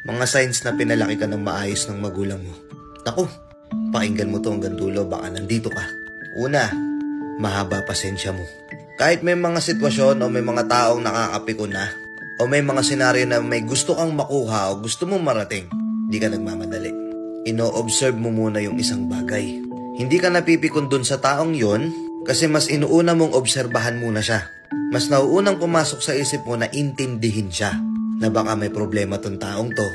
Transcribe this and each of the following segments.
Mga signs na pinalaki ka ng maayos ng magulang mo. Naku, pakinggan mo to hanggang dulo, baka nandito ka. Una, mahaba pasensya mo. Kahit may mga sitwasyon o may mga taong nakakapiko na, o may mga senaryo na may gusto kang makuha o gusto mong marating, di ka nagmamadali. Ino-observe mo muna yung isang bagay. Hindi ka napipikon dun sa taong yon kasi mas inuuna mong obserbahan muna siya. Mas nauunang pumasok sa isip mo na intindihin siya na baka may problema tong taong to.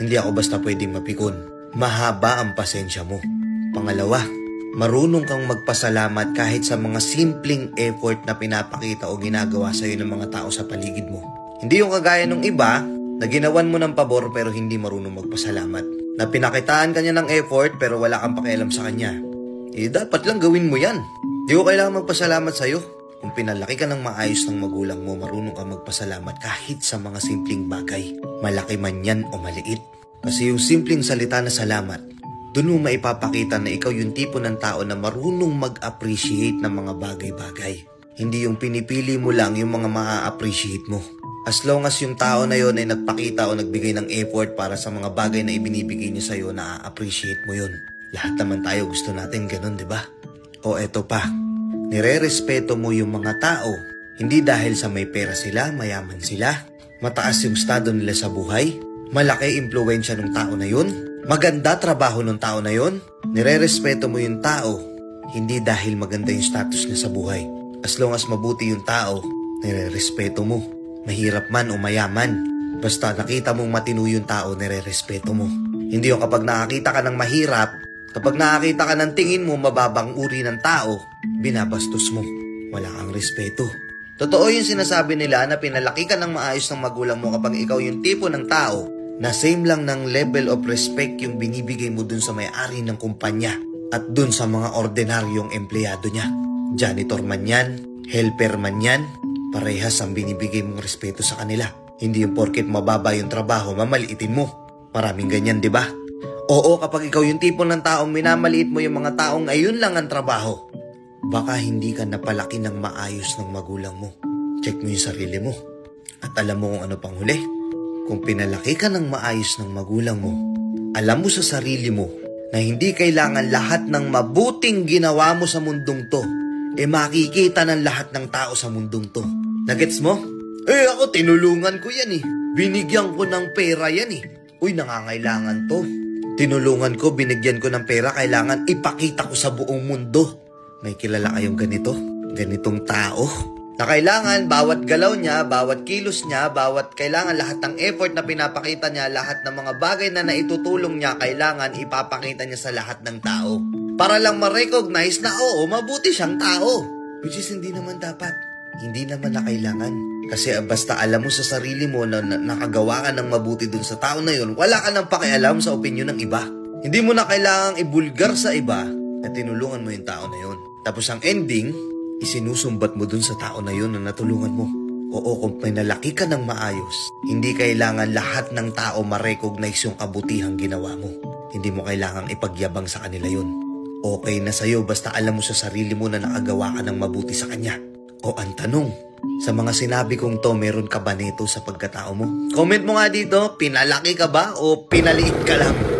Hindi ako basta pwedeng mapikon. Mahaba ang pasensya mo. Pangalawa, marunong kang magpasalamat kahit sa mga simpleng effort na pinapakita o ginagawa sa iyo ng mga tao sa paligid mo. Hindi yung kagaya ng iba na ginawan mo ng pabor pero hindi marunong magpasalamat. Na pinakitaan kanya ng effort pero wala kang pakialam sa kanya. Dapat lang gawin mo yan. Di ko kailangan magpasalamat sa'yo. Kung pinalaki ka ng maayos ng magulang mo, marunong kang magpasalamat kahit sa mga simpleng bagay. Malaki man yan o maliit. Kasi yung simpleng salita na salamat, doon mo maipapakita na ikaw yung tipo ng tao na marunong mag-appreciate ng mga bagay-bagay. Hindi yung pinipili mo lang yung mga maa-appreciate mo. As long as yung tao na yon ay nagpakita o nagbigay ng effort para sa mga bagay na ibinibigay niya sa'yo, na-appreciate mo yun. Lahat naman tayo gusto natin ganun, di ba? O eto pa, nire-respeto mo yung mga tao. Hindi dahil sa may pera sila, mayaman sila, mataas yung estado nila sa buhay, malaki impluwensya ng tao na yun, maganda trabaho ng tao na yun. Nire-respeto mo yung tao, hindi dahil maganda yung status niya sa buhay. As long as mabuti yung tao, nire-respeto mo. Mahirap man o mayaman, basta nakita mong matino yung tao, nire-respeto mo. Hindi yung kapag nakakita ka ng mahirap, kapag nakakita ka ng tingin mo mababang uri ng tao, binabastos mo. Wala kang respeto. Totoo yung sinasabi nila na pinalaki ka ng maayos ng magulang mo kapag ikaw yung tipo ng tao na same lang ng level of respect yung binibigay mo dun sa may-ari ng kumpanya at dun sa mga ordinaryong empleyado niya. Janitor man yan, helper man yan, parehas ang binibigay mong respeto sa kanila. Hindi yung porket mababa yung trabaho, mamaliitin mo. Maraming ganyan, di ba? Oo, kapag ikaw yung tipo ng taong minamaliit mo yung mga taong ayun lang ang trabaho, baka hindi ka napalaki ng maayos ng magulang mo. Check mo yung sarili mo. At alam mo kung ano pang huli? Kung pinalaki ka ng maayos ng magulang mo, alam mo sa sarili mo na hindi kailangan lahat ng mabuting ginawa mo sa mundong to makikita ng lahat ng tao sa mundong to. Nagets mo? Ako tinulungan ko yan Binigyan ko ng pera yan Uy, nangangailangan to. Tinulungan ko, binigyan ko ng pera, kailangan ipakita ko sa buong mundo. May kilala kayong ganitong tao? Na kailangan bawat galaw niya, bawat kilos niya, kailangan lahat ng effort na pinapakita niya, lahat ng mga bagay na naitutulong niya, kailangan ipapakita niya sa lahat ng tao. Para lang ma-recognize na mabuti siyang tao. Which is hindi naman dapat. Hindi naman na kailangan. Kasi basta alam mo sa sarili mo na nakagawa ka ng mabuti dun sa tao na yun, wala ka nang pakialam sa opinyon ng iba. Hindi mo na kailangang ibulgar sa iba na tinulungan mo yung tao na yun. Tapos ang ending, isinusumbat mo dun sa tao na yun na natulungan mo. Oo, kung pinalaki ka ng maayos, hindi kailangan lahat ng tao ma-recognize yung kabutihang ginawa mo. Hindi mo kailangang ipagyabang sa kanila yun. Okay na sa'yo basta alam mo sa sarili mo na nakagawa ka ng mabuti sa kanya. O ang tanong, sa mga sinabi kong to, meron ka ba nito sa pagkatao mo? Comment mo nga dito, pinalaki ka ba o pinaliit ka lang?